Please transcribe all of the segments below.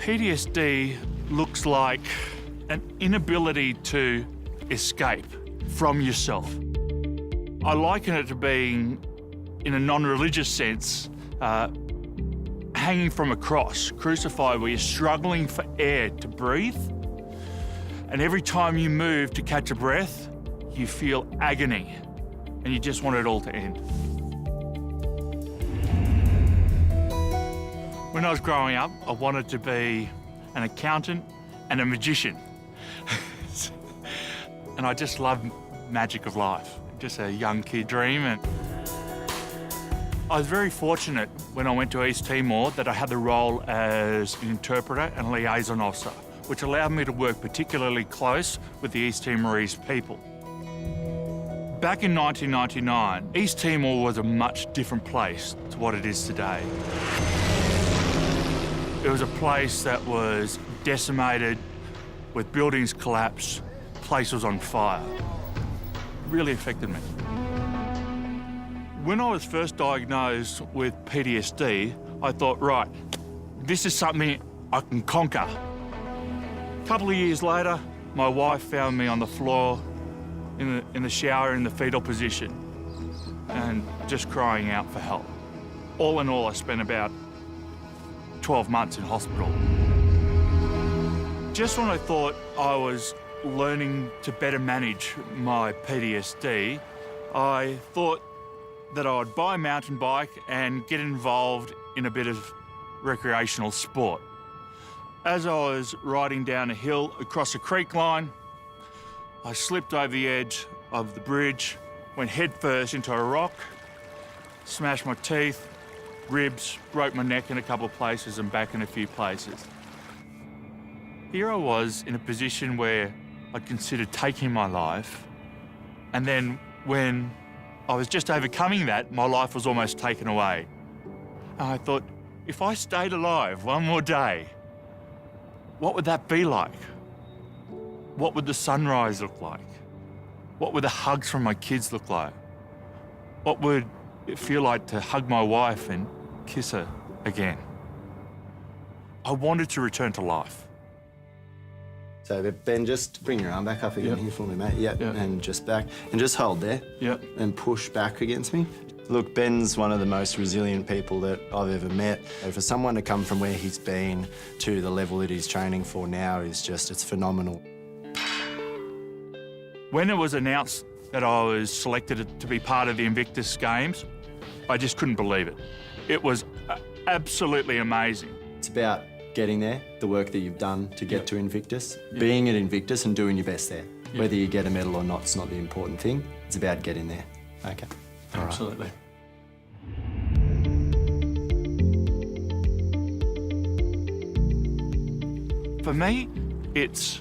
PTSD looks like an inability to escape from yourself. I liken it to being, in a non-religious sense, hanging from a cross, crucified, where you're struggling for air to breathe. And every time you move to catch a breath, you feel agony, and you just want it all to end. When I was growing up, I wanted to be an accountant and a magician. And I just love magic of life, just a young kid dream. And I was very fortunate when I went to East Timor that I had the role as an interpreter and liaison officer, which allowed me to work particularly close with the East Timorese people. Back in 1999, East Timor was a much different place to what it is today. It was a place that was decimated, with buildings collapsed, place was on fire. It really affected me. When I was first diagnosed with PTSD, I thought, right, this is something I can conquer. A couple of years later, my wife found me on the floor in the shower in the fetal position and just crying out for help. All in all, I spent about 12 months in hospital. Just when I thought I was learning to better manage my PTSD, I thought that I would buy a mountain bike and get involved in a bit of recreational sport. As I was riding down a hill across a creek line, I slipped over the edge of the bridge, went headfirst into a rock, smashed my teeth, ribs, broke my neck in a couple of places and back in a few places. Here I was in a position where I considered taking my life, and then when I was just overcoming that, my life was almost taken away. And I thought, if I stayed alive one more day, what would that be like? What would the sunrise look like? What would the hugs from my kids look like? What would it feel like to hug my wife and kiss her again? I wanted to return to life. So Ben, just bring your arm back up again here for me, mate. Yep. And just back. And just hold there. Yep. And push back against me. Look, Ben's one of the most resilient people that I've ever met. For someone to come from where he's been to the level that he's training for now is just, it's phenomenal. When it was announced that I was selected to be part of the Invictus Games, I just couldn't believe it. It was absolutely amazing. It's about getting there, the work that you've done to get to Invictus, being at Invictus and doing your best there. Whether you get a medal or not, it's not the important thing. It's about getting there. Okay. Absolutely. For me, it's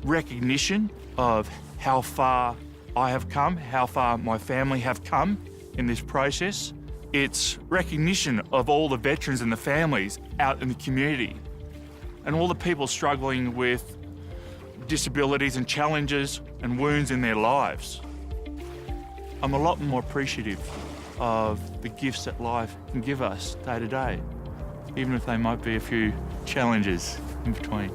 recognition of how far I have come, how far my family have come in this process. It's recognition of all the veterans and the families out in the community and all the people struggling with disabilities and challenges and wounds in their lives. I'm a lot more appreciative of the gifts that life can give us day to day, even if they might be a few challenges in between.